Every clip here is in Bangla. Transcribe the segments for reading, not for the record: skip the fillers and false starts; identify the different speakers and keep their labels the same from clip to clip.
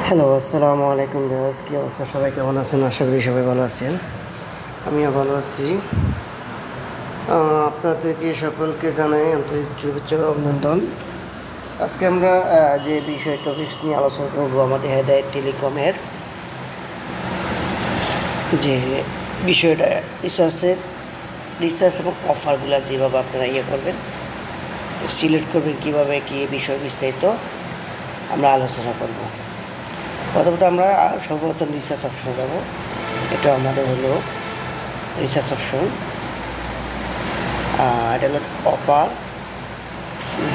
Speaker 1: হ্যালো, আসসালামু আলাইকুম ভিউয়ার্স। কী অবস্থা? সবাই কেমন আছেন? আশা করি সবাই ভালো আছেন। আমিও ভালো আছি। আপনাদেরকে সকলকে জানাই আন্তরিক শুভেচ্ছা ও অভিনন্দন। আজকে আমরা যে বিষয় টপিকস নিয়ে আলোচনা করব, আমাদের হেদায়েত টেলিকমের যে বিষয়টা রিসার্চ এবং অফারগুলো যেভাবে আপনারা করবেন, সিলেক্ট করবেন কীভাবে, কী বিষয় বিস্তারিত আমরা আলোচনা করব। প্রথমত আমরা সর্বপ্রথম রিসার্চ অপশনে যাব। এটা আমাদের হলো রিসার্চ অপশন। এটা হলো অফার,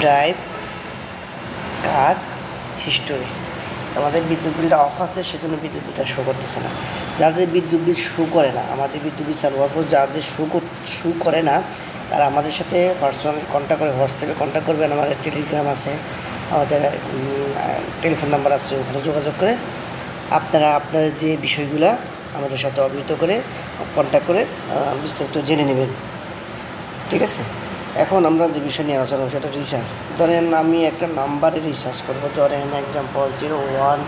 Speaker 1: ড্রাইভ, কার্ড, হিস্টোরি। আমাদের বিদ্যুৎ বিলটা অফ আছে, সেজন্য বিদ্যুৎ বিলটা শো করতেছে না। যাদের বিদ্যুৎ বিল শো করে না, আমাদের বিদ্যুৎ বিল চালু হওয়ার পর যাদের শো করে না, তারা আমাদের সাথে পার্সোনাল কন্ট্যাক্ট করে, হোয়াটসঅ্যাপে কন্ট্যাক্ট করবেন। আমাদের টেলিগ্রাম আছে, আমাদের টেলিফোন নাম্বার আছে, ওখানে যোগাযোগ করে আপনারা আপনাদের যে বিষয়গুলো আমাদের সাথে অবহিত করে কন্ট্যাক্ট করে বিস্তারিত জেনে নেবেন। ঠিক আছে। এখন আমরা যে বিষয় নিয়ে আলোচনা করব সেটা রিচার্জ। ধরেন আমি একটা নাম্বারে রিচার্জ করবো, ধরেন এক্সাম্পল 01।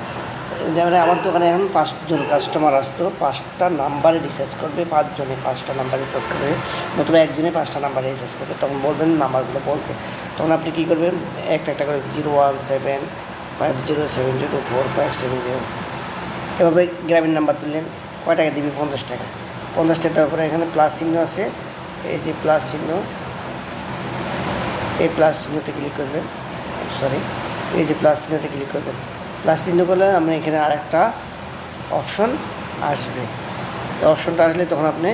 Speaker 1: যেমন আমার দোকানে এখন 5জন কাস্টমার আসতো, 5টা নাম্বারে রিচার্জ করবে, 5জনে 5টা নাম্বার রিচার্জ করবে, নতুবা একজনে 5টা নাম্বারে রিচার্জ করবে। তখন বলবেন নাম্বারগুলো বলতে, তখন আপনি কী করবেন, একটা করে 01750704570 এভাবে গ্রামীণ নাম্বার তুললেন। কয় টাকা দিবি? 50 টাকা। 50 টাকা দেওয়ার পরে এখানে প্লাস চিহ্ন আছে, এই যে প্লাস চিহ্ন, এই প্লাস চিহ্নতে ক্লিক করবেন। এই যে প্লাস চিহ্নতে ক্লিক করবেন। প্লাস চিহ্ন করলে আমরা এখানে আরেকটা অপশন আসবে। এই অপশনটা আসলে তখন আপনি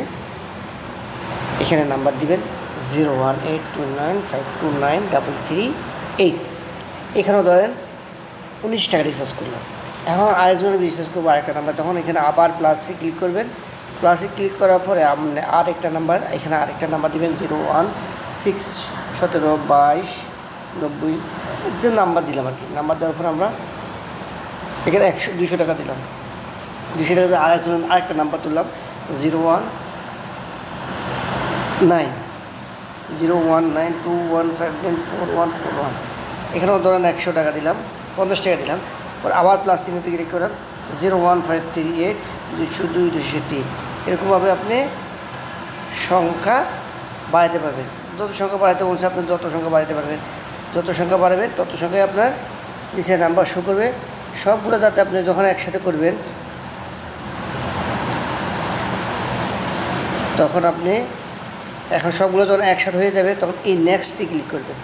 Speaker 1: এখানে নাম্বার দিবেন 01829529338। এখানেও ধরেন 19 টাকা রিচার্জ করলাম। এখন আরেকজনের রিচার্জ করবো আরেকটা নাম্বার, তখন এখানে আবার প্লাসে ক্লিক করবেন। প্লাসে ক্লিক করার পরে আপনি আরেকটা নাম্বার, এখানে আরেকটা নাম্বার দিবেন 016172290 যে নাম্বার দিলাম আর কি। নাম্বার দেওয়ার পর আমরা এখানে 200 টাকা দিলাম। 200 টাকা আরেকটা নাম্বার তুললাম 01921594141। এখানেও ধরেন 100 টাকা দিলাম, 50 টাকা দিলাম। পরে আবার প্লাস চিহ্নতে ক্লিক করলাম 01538202203। এরকমভাবে আপনি সংখ্যা বাড়াতে পারবেন। যত সংখ্যা বাড়াতে বলছে আপনি যত সংখ্যা বাড়াতে পারবেন। যত সংখ্যা বাড়াবেন তত সংখ্যায় আপনার নিচে নাম্বার শো করবে। সবগুলো যাতে আপনি যখন একসাথে করবেন, তখন আপনি এখন সবগুলো যখন একসাথে হয়ে যাবে, তখন এই নেক্সটে ক্লিক করবেন।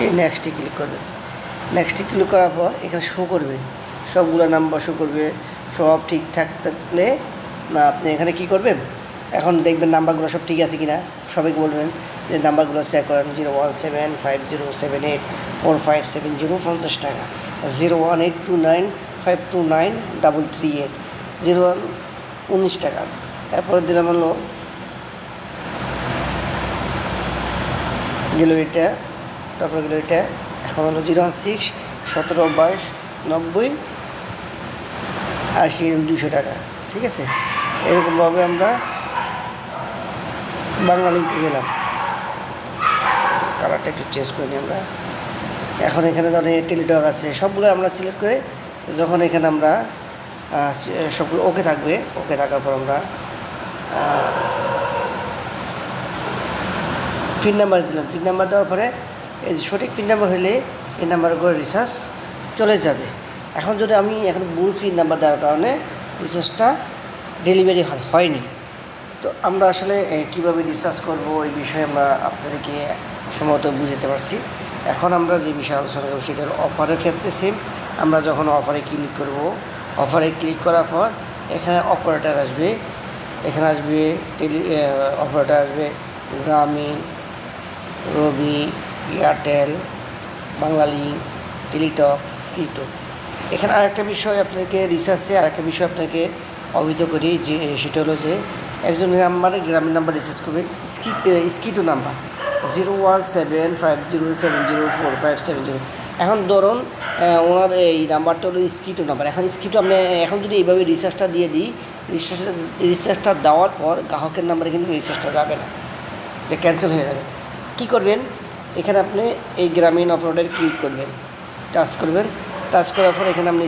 Speaker 1: এই নেক্সটে ক্লিক করবেন। নেক্সটে ক্লিক করার পর এখানে শো করবে, সবগুলো নাম্বার শো করবে। সব ঠিকঠাক থাকলে না আপনি এখানে কী করবেন, এখন দেখবেন নাম্বারগুলো সব ঠিক আছে কি না। সবাইকে বলবেন যে নাম্বারগুলো চেক করেন। 01750784570 50 টাকা, 01829529338 19 টাকা। এরপরে দিলাম হলো গেল এটা, তারপরে গেল এটা। এখন হলো 016179080 টাকা। ঠিক আছে। এরকমভাবে আমরা বাংলা লিঙ্কে গেলাম। কালারটা একটু চেঞ্জ করে নিই আমরা। এখন এখানে ধরেন টেলিটক আছে, সবগুলো আমরা সিলেক্ট করে যখন এখানে আমরা সবগুলো ওকে থাকবে, ওকে থাকার পর আমরা পিন নাম্বার দিলাম। পিন নাম্বার দেওয়ার পরে এই যে সঠিক পিন নাম্বার হলে এই নাম্বার করে রিচার্জ চলে যাবে। এখন যদি আমি এখন ভুল পিন নাম্বার দেওয়ার কারণে রিচার্জটা ডেলিভারি হয়নি, তো আমরা আসলে কীভাবে রিচার্জ করব এই বিষয়ে আমরা আপনাদেরকে সম্ভবত বুঝাতে পারছি। এখন আমরা যে বিষয়ে আলোচনা করব সেটা হলো অফারের ক্ষেত্রে সেম। আমরা যখন অফারে ক্লিক করব, অফারে ক্লিক করার পর এখানে অপারেটর আসবে, এখানে আসবে অপারেটর আসবে গ্রামীণ, রবি, এয়ারটেল, বাংলালিংক, টেলিটক, স্কিটো। এখানে আরেকটা বিষয় আপনাকে রিচার্জে আরেকটা বিষয় আপনাকে অবহিত করি, যে সেটা হলো যে একজন নাম্বারে গ্রামীণ নাম্বার রিচার্জ করবে স্কিটো নাম্বার 01750704570। এখন ধরুন ওনার এই নাম্বারটা হলো স্কিটো নাম্বার। এখন স্কিটো আপনি এখন যদি এইভাবে রিচার্জটা দিয়ে দিই, রিচার্জটা দেওয়ার পর গ্রাহকের নাম্বারে কিন্তু রিচার্জটা যাবে না, ক্যান্সেল হয়ে যাবে। কী করবেন, এখানে আপনি এই গ্রামীণ অফারটার ক্লিক করবেন, টাচ করবেন। টাচ করার পর এখানে আপনি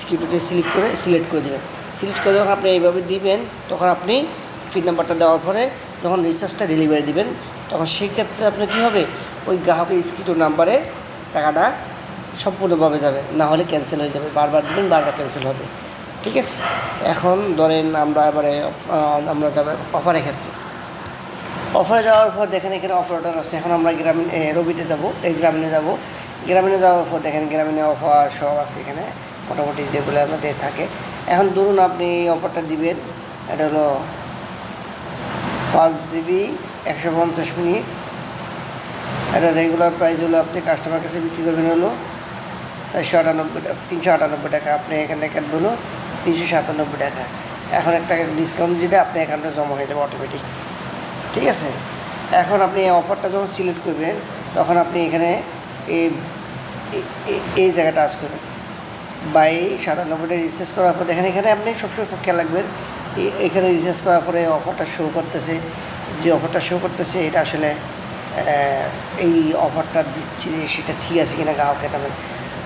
Speaker 1: স্কিটুতে সিলেক্ট করে দেবেন। সিলেক্ট করে যখন আপনি এইভাবে দিবেন, তখন আপনি পিন নাম্বারটা দেওয়ার পরে যখন রিচার্জটা ডেলিভারি দিবেন, তখন সেই ক্ষেত্রে আপনার কী হবে, ওই গ্রাহকের স্কিটুর নাম্বারে টাকাটা সম্পূর্ণভাবে যাবে, না হলে ক্যান্সেল হয়ে যাবে। বারবার দিবেন, বারবার ক্যান্সেল হবে। ঠিক আছে, এখন ধরেন আমরা যাবো অফারের ক্ষেত্রে। অফারে যাওয়ার পর দেখেন এখানে অপারেটর আছে। এখন আমরা রবিতে যাব, গ্রামীণে যাব। গ্রামীণে যাওয়ার পর দেখেন গ্রামীণে অফার সব আছে এখানে মোটামুটি যেগুলো আমাদের থাকে। এখন ধরুন আপনি এই অফারটা দিবেন, এটা হলো 5 GB 150 মিনিট। এটা রেগুলার প্রাইস হলো আপনি কাস্টমার কাছে বিক্রি করবেন হলো 398 টাকা। আপনি এখানে কাটবে হলো 397 টাকা। এখন একটা ডিসকাউন্ট যেটা আপনি অ্যাকাউন্টে জমা হয়ে যাবে অটোমেটিক। ঠিক আছে, এখন আপনি এই অফারটা যখন সিলেক্ট করবেন, তখন আপনি এখানে এই জায়গাটা টাচ করবেন। 97 রিচার্জ করার পর দেখেন এখানে আপনি সবসময় খেয়াল রাখবেন, এখানে রিচার্জ করার পরে অফারটা শো করতেছে। যে অফারটা শো করতেছে এটা আসলে এই অফারটা দিচ্ছি সেটা ঠিক আছে কিনা গ্রাহকের নামে,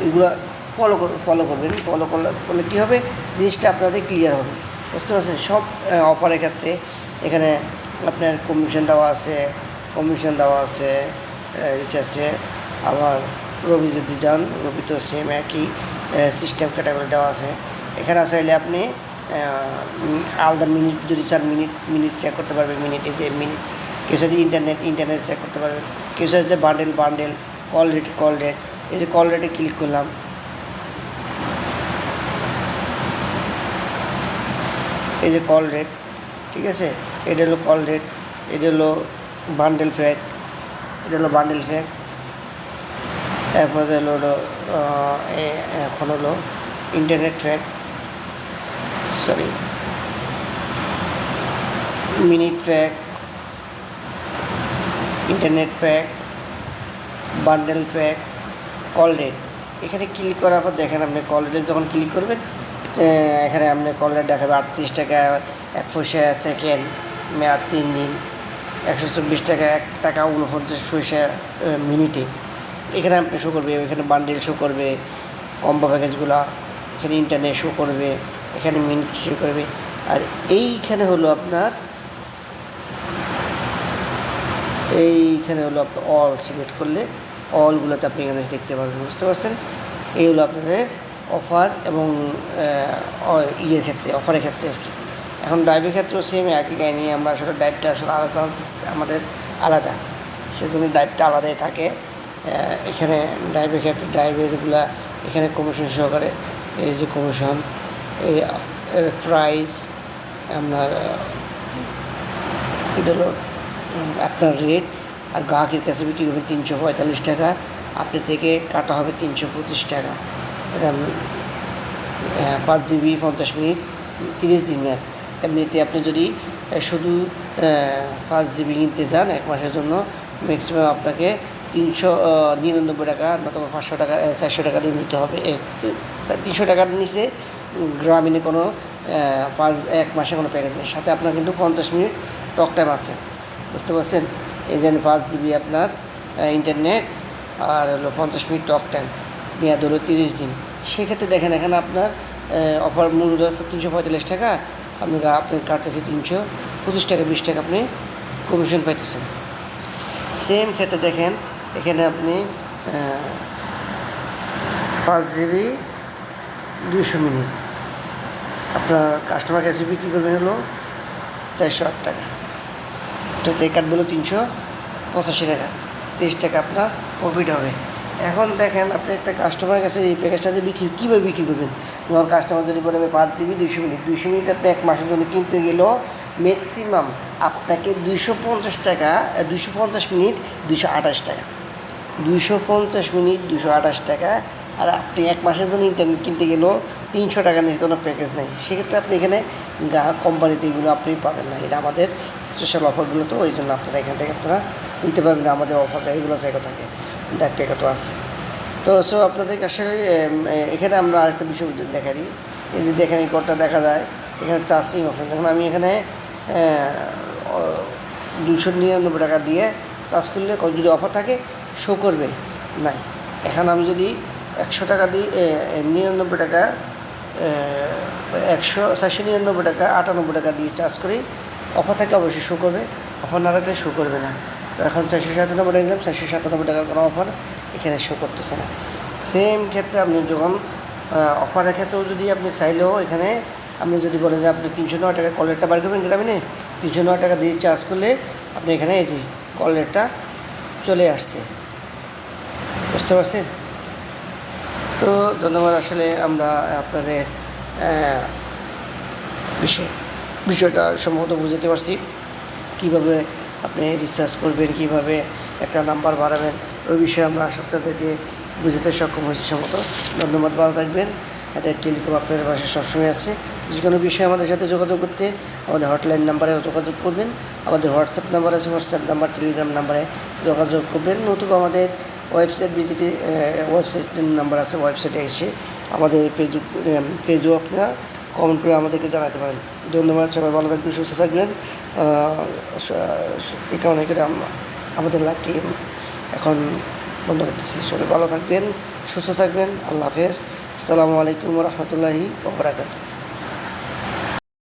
Speaker 1: এগুলো ফলো করবেন। ফলো করলে কী হবে, জিনিসটা আপনাদের ক্লিয়ার হবে। বুঝতে পারছেন? সব অফারের ক্ষেত্রে এখানে আপনার কমিশন দেওয়া আছে রিচার্জে। আবার রবি যদি যান, রবি তো সেম একই সিস্টেম ক্যাটাগরি দেওয়া আছে। এখানে চাইলে আপনি আলাদা মিনিট যদি চান মিনিট চেক করতে পারবেন। মিনিট কেউ যদি ইন্টারনেট চেক করতে পারবেন। কেউ চাইছে বান্ডেল কল রেট। এই যে কল রেটে ক্লিক করলাম, এই যে কল রেট, ঠিক আছে, এটা হলো কল রেট। এটা হলো বান্ডেল প্যাক। তারপরে এখন হলো internet pack, minute pack, internet pack, bundle pack, call rate. এখানে ক্লিক করার পর দেখেন আপনি কল রেটে যখন ক্লিক করবেন, এখানে আপনি কল রেট দেখাবে 38 টাকা 1 পয়সা সেকেন্ড, মেয়াদ 3 দিন, 124 টাকা 1 টাকা 49 পয়সা মিনিটে। এখানে আপনি শো করবে, এখানে বান্ডেল শো করবে, কম্বো প্যাকেজগুলো, এখানে ইন্টারনেট শো করবে, এখানে মিনিট শো করবে। আর এইখানে হলো আপনার অল সিলেক্ট করলে অলগুলোতে আপনি এখানে দেখতে পারবেন। বুঝতে পারছেন? এই হলো আপনাদের অফার এবং অফারের ক্ষেত্রে আর কি। এখন ড্রাইভের ক্ষেত্রেও সেম একই কাহিনি। আমরা আসলে ড্রাইভটা আলাদা, আমাদের আলাদা, সেজন্য ড্রাইভটা আলাদাই থাকে। এখানে ড্রাইভের ক্ষেত্রে ড্রাইভেরগুলো এখানে কমিশন সহকারে, এই যে কমিশন, এই প্রাইস আপনার, এটা হলো আপনার রেট। আর গ্রাহকের কাছে বিক্রি করবেন 345 টাকা, আপনি থেকে কাটা হবে 325 টাকা। এটা 5 GB 50 মিনিট 30 দিন মেয়াদ। এমনিতে আপনি যদি শুধু 5 GB কিনতে যান 1 মাসের জন্য, ম্যাক্সিমাম আপনাকে 399 টাকা নতুবা 500 টাকা 400 টাকা দিয়ে নিতে হবে। 300 টাকার নিচে গ্রামীণে কোনো 1 মাসে কোনো প্যাকেজ নেই। সাথে আপনার কিন্তু 50 মিনিট টক টাইম আছে। বুঝতে পারছেন? এই যে 5 GB আপনার ইন্টারনেট আর হলো 50 মিনিট টক টাইম, মেয়াদ হলো 30 দিন। সেক্ষেত্রে দেখেন এখানে আপনার অফার মূল্য 345 টাকা, আপনি কাটতেছে 325 টাকা, 20 টাকা আপনি কমিশন পাইতেছেন। সেম ক্ষেত্রে দেখেন এখানে আপনি 5 GB 200 মিনিট আপনার কাস্টমার কাছে বিক্রি করবেন হলো 408 টাকা, তাতে কাটবে হলো 385 টাকা, 23 টাকা আপনার প্রফিট হবে। এখন দেখেন আপনি একটা কাস্টমারের কাছে এই প্যাকেজটা দিয়ে কীভাবে বিক্রি করবেন। যখন কাস্টমার যদি বলে 5 GB 200 মিনিট আপনি 1 মাসের জন্য কিনতে গেলেও ম্যাক্সিমাম আপনাকে 250 টাকা, 250 মিনিট 228 টাকা, 250 মিনিট 228 টাকা। আর আপনি 1 মাসের জন্য ইন্টারনেট কিনতে গেলেও 300 টাকা নিয়ে কোনো প্যাকেজ নেই। সেক্ষেত্রে আপনি এখানে গ্রাহক কোম্পানিতে এগুলো আপনি পাবেন না। এটা আমাদের স্পেশাল অফারগুলো, তো ওই জন্য আপনারা এখান থেকে আপনারা নিতে পারবেন না। আমাদের অফারটা এগুলো প্যাকেট থাকে, প্যাকেটও আছে। তো আপনাদেরকে আসলে এখানে আমরা আরেকটা বিষয় দেখা দিই। এই যে দেখেন এই কোডটা দেখা যায় এখানে চার্জিং অপশন। যখন আমি এখানে 299 টাকা দিয়ে চার্জ করলে যদি অফার থাকে শো করবে নাই। এখন আমি যদি 100 টাকা দিই 99 টাকা 499 টাকা 98 টাকা দিয়ে চার্জ করি, অফার থাকলে অবশ্যই শো করবে, অফার না থাকলে শো করবে না। তো এখন 497 টাকা দিলাম, 497 টাকার কোনো অফার এখানে শো করতেছে না। সেম ক্ষেত্রে আপনি যখন অফারের ক্ষেত্রেও যদি আপনি চাইলেও এখানে আপনি যদি বলেন যে আপনি 309 টাকা কল রেটটা বার করবেন গ্রামীণে, 309 টাকা দিয়ে চার্জ করলে আপনি এখানে এই যে কল রেটটা চলে আসছে, বুঝতে পারছেন? তো ধন্যবাদ। আসলে আমরা আপনাদের বিষয়টা সম্ভবত বুঝতে পারছি, কীভাবে আপনি রিচার্জ করবেন, কীভাবে একটা নাম্বার বাড়াবেন, ওই বিষয়ে আমরা আপনাদেরকে বুঝতে সক্ষম হয়েছি সম্ভবত। ধন্যবাদ, ভালো থাকবেন। এদের টেলিকম আপনাদের পাশে সবসময় আছে। যে কোনো বিষয়ে আমাদের সাথে যোগাযোগ করতে আমাদের হটলাইন নাম্বারে যোগাযোগ করবেন, আমাদের হোয়াটসঅ্যাপ নাম্বার আছে, হোয়াটসঅ্যাপ নাম্বার, টেলিগ্রাম নাম্বারে যোগাযোগ করবেন, নতুবা আমাদের ওয়েবসাইট ভিজিটে ওয়েবসাইট নাম্বার আছে, ওয়েবসাইটে এসে আমাদের পেজও আপনারা কমেন্ট করে আমাদেরকে জানাতে পারেন। ধন্যবাদ, সবাই ভালো থাকবেন, সুস্থ থাকবেন। এই কারণে আমাদের লাইভটি এখন বন্ধ করতেছি। সবাই ভালো থাকবেন, সুস্থ থাকবেন। আল্লাহ হাফেজ। আসসালামু আলাইকুম রহমতুল্লাহি ওয়া বারাকাতুহু।